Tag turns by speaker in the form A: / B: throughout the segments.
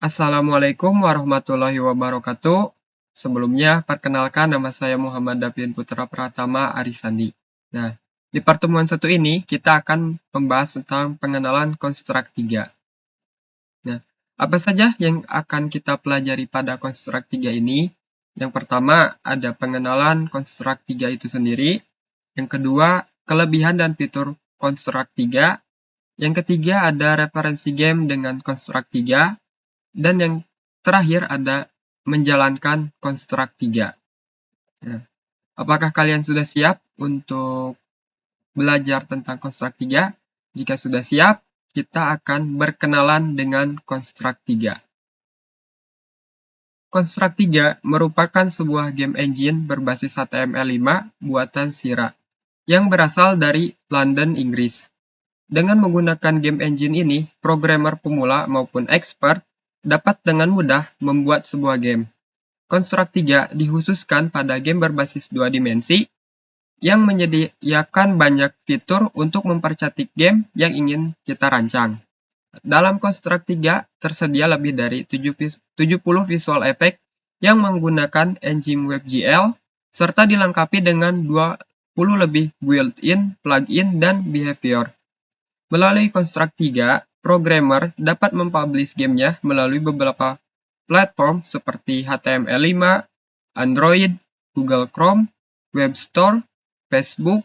A: Assalamualaikum warahmatullahi wabarakatuh. Sebelumnya, perkenalkan nama saya Muhammad Davian Putra Pratama Arisandi. Nah, di pertemuan satu ini kita akan membahas tentang pengenalan konstruk 3. Nah, apa saja yang akan kita pelajari pada konstruk 3 ini? Yang pertama, ada pengenalan konstruk 3 itu sendiri. Yang kedua, kelebihan dan fitur konstruk 3. Yang ketiga, ada referensi game dengan konstruk 3. Dan yang terakhir ada menjalankan konstruk 3. Nah, apakah kalian sudah siap untuk belajar tentang konstruk 3? Jika sudah siap, kita akan berkenalan dengan konstruk 3. Konstruk 3 merupakan sebuah game engine berbasis HTML5 buatan Sira yang berasal dari London, Inggris. Dengan menggunakan game engine ini, programmer pemula maupun expert dapat dengan mudah membuat sebuah game. Konstruk 3 dikhususkan pada game berbasis 2 dimensi yang menyediakan banyak fitur untuk mempercantik game yang ingin kita rancang. Dalam konstruk 3 tersedia lebih dari 70 visual effect yang menggunakan engine WebGL serta dilengkapi dengan 20 lebih built-in, plugin, dan behavior. Melalui konstruk 3, programmer dapat mempublish gamenya melalui beberapa platform seperti HTML5, Android, Google Chrome, Web Store, Facebook,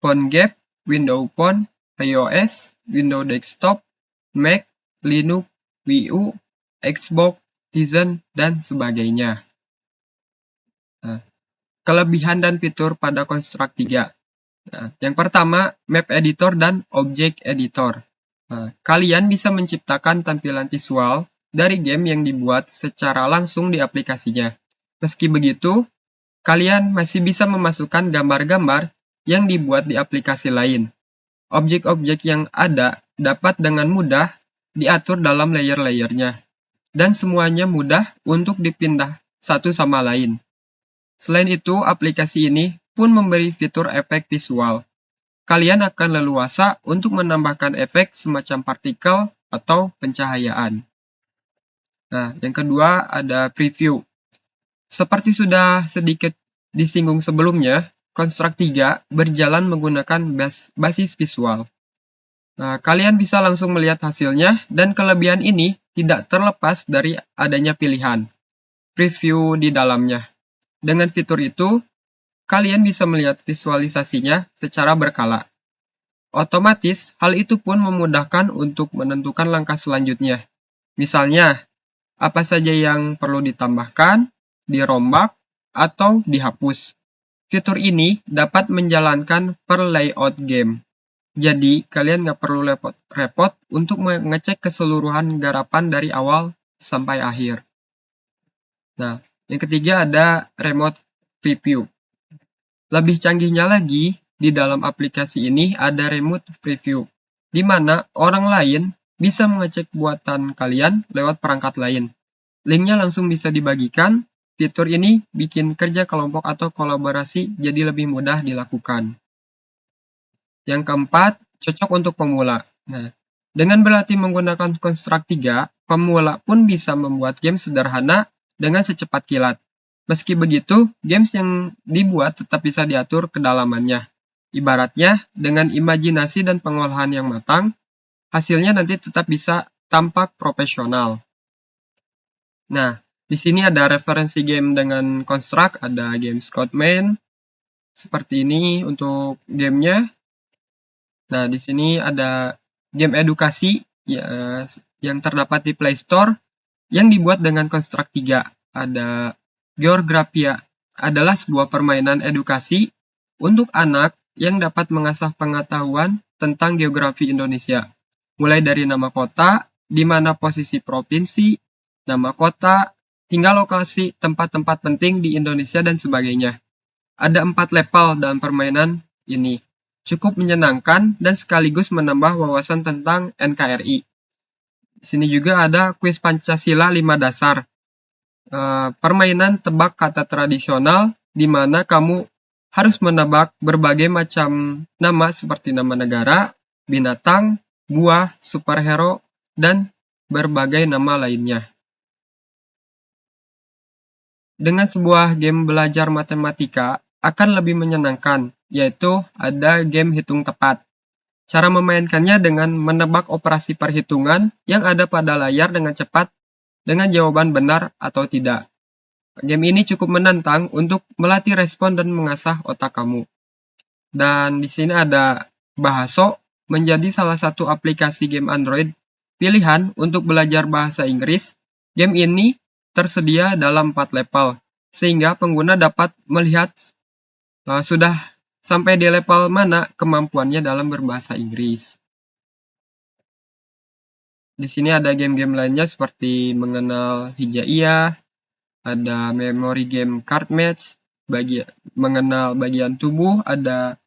A: PhoneGap, Windows Phone, iOS, Windows Desktop, Mac, Linux, Wii U, Xbox, Tizen, dan sebagainya. Nah, kelebihan dan fitur pada konstruk 3. Nah, yang pertama, map editor dan object editor. Nah, kalian bisa menciptakan tampilan visual dari game yang dibuat secara langsung di aplikasinya. Meski begitu, kalian masih bisa memasukkan gambar-gambar yang dibuat di aplikasi lain. Objek-objek yang ada dapat dengan mudah diatur dalam layer-layernya, dan semuanya mudah untuk dipindah satu sama lain. Selain itu, aplikasi ini pun memberi fitur efek visual. Kalian akan leluasa untuk menambahkan efek semacam partikel atau pencahayaan. Nah, yang kedua ada preview. Seperti sudah sedikit disinggung sebelumnya, konstruk 3 berjalan menggunakan basis visual. Nah, kalian bisa langsung melihat hasilnya, dan kelebihan ini tidak terlepas dari adanya pilihan preview di dalamnya. Dengan fitur itu, kalian bisa melihat visualisasinya secara berkala. Otomatis, hal itu pun memudahkan untuk menentukan langkah selanjutnya. Misalnya, apa saja yang perlu ditambahkan, dirombak, atau dihapus. Fitur ini dapat menjalankan per layout game. Jadi, kalian nggak perlu repot-repot untuk mengecek keseluruhan garapan dari awal sampai akhir. Nah, yang ketiga ada remote preview. Lebih canggihnya lagi, di dalam aplikasi ini ada remote preview, di mana orang lain bisa mengecek buatan kalian lewat perangkat lain. Linknya langsung bisa dibagikan. Fitur ini bikin kerja kelompok atau kolaborasi jadi lebih mudah dilakukan. Yang keempat, cocok untuk pemula. Nah, dengan berlatih menggunakan konstruk 3, pemula pun bisa membuat game sederhana dengan secepat kilat. Meski begitu, games yang dibuat tetap bisa diatur kedalamannya. Ibaratnya, dengan imajinasi dan pengolahan yang matang, hasilnya nanti tetap bisa tampak profesional. Nah, di sini ada referensi game dengan konstruk, ada game Scoutman, seperti ini untuk gamenya. Nah, di sini ada game edukasi ya, yang terdapat di Play Store yang dibuat dengan konstruk 3. Ada Geographia, adalah sebuah permainan edukasi untuk anak yang dapat mengasah pengetahuan tentang geografi Indonesia. Mulai dari nama kota, di mana posisi provinsi, nama kota, hingga lokasi tempat-tempat penting di Indonesia dan sebagainya. Ada 4 level dalam permainan ini. Cukup menyenangkan dan sekaligus menambah wawasan tentang NKRI. Di sini juga ada kuis Pancasila 5 dasar. Permainan tebak kata tradisional di mana kamu harus menebak berbagai macam nama seperti nama negara, binatang, buah, superhero, dan berbagai nama lainnya. dengan sebuah game belajar matematika akan lebih menyenangkan, yaitu ada game hitung tepat. Cara memainkannya dengan menebak operasi perhitungan yang ada pada layar dengan cepat dengan jawaban benar atau tidak. Game ini cukup menantang untuk melatih respon dan mengasah otak kamu. Dan di sini ada Bahaso, menjadi salah satu aplikasi game Android pilihan untuk belajar bahasa Inggris. Game ini tersedia dalam 4 level, sehingga pengguna dapat melihat sudah sampai di level mana kemampuannya dalam berbahasa Inggris. Di sini ada game-game lainnya seperti mengenal hijaiyah, ada memory game card match, mengenal bagian tubuh, ada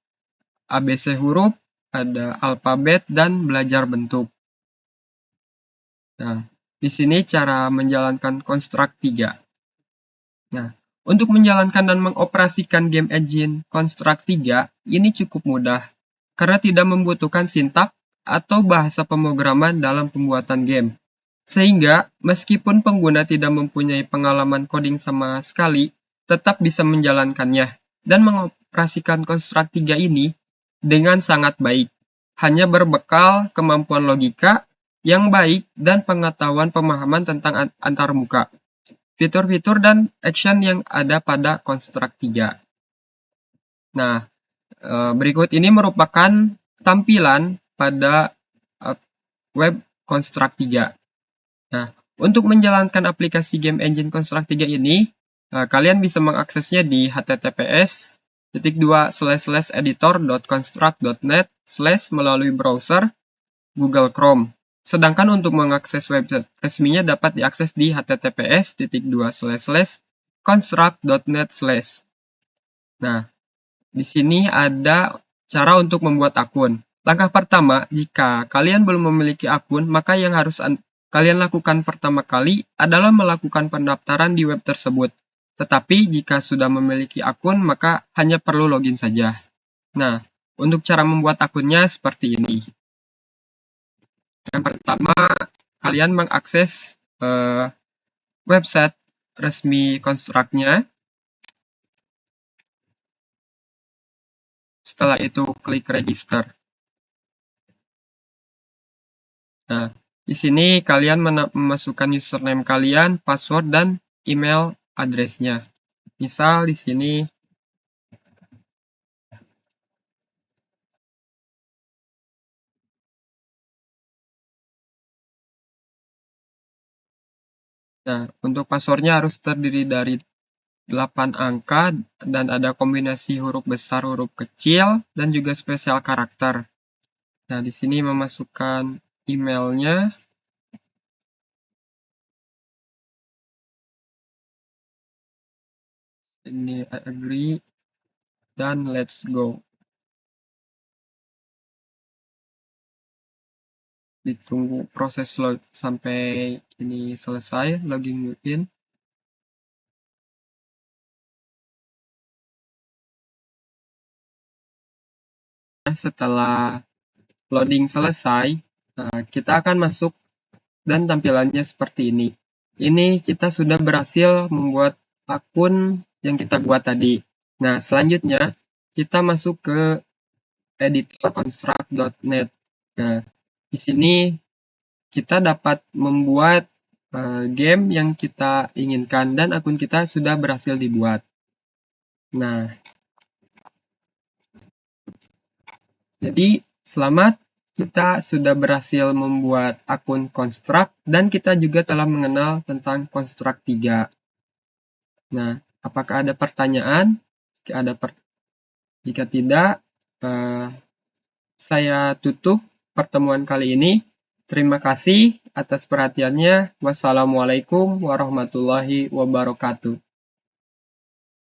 A: ABC huruf, ada alfabet, dan belajar bentuk. Nah, di sini cara menjalankan Construct 3. Nah, untuk menjalankan dan mengoperasikan game engine Construct 3, ini cukup mudah, karena tidak membutuhkan sintak atau bahasa pemrograman dalam pembuatan game. Sehingga, meskipun pengguna tidak mempunyai pengalaman coding sama sekali, tetap bisa menjalankannya dan mengoperasikan Construct 3 ini dengan sangat baik, hanya berbekal kemampuan logika yang baik dan pengetahuan pemahaman tentang antarmuka, fitur-fitur dan action yang ada pada Construct 3. Nah, berikut ini merupakan tampilan pada web Construct 3. Nah, untuk menjalankan aplikasi game engine Construct 3 ini, kalian bisa mengaksesnya di https://editor.construct.net/ melalui browser Google Chrome. Sedangkan untuk mengakses website resminya dapat diakses di https://construct.net/. Nah, di sini ada cara untuk membuat akun. Langkah pertama, jika kalian belum memiliki akun, maka yang harus kalian lakukan pertama kali adalah melakukan pendaftaran di web tersebut. Tetapi jika sudah memiliki akun, maka hanya perlu login saja. Nah, untuk cara membuat akunnya seperti ini. Yang pertama, kalian mengakses website resmi Construct-nya. Setelah itu, klik register. Nah, di sini kalian memasukkan username kalian, password, dan email address-nya. Misal di sini Nah, untuk passwordnya harus terdiri dari 8 angka dan ada kombinasi huruf besar, huruf kecil, dan juga spesial karakter. Nah, di sini memasukkan emailnya. Ini I agree, dan let's go. Ditunggu proses sampai ini selesai, login in. Setelah loading selesai, kita akan masuk dan tampilannya seperti ini. Ini kita sudah berhasil membuat akun yang kita buat tadi. Nah, selanjutnya kita masuk ke editor construct.net. Nah, di sini kita dapat membuat game yang kita inginkan dan akun kita sudah berhasil dibuat. Nah, jadi selamat, kita sudah berhasil membuat akun Construct dan kita juga telah mengenal tentang Construct 3. Nah, apakah ada pertanyaan? Jika tidak, saya tutup pertemuan kali ini. Terima kasih atas perhatiannya. Wassalamualaikum warahmatullahi wabarakatuh.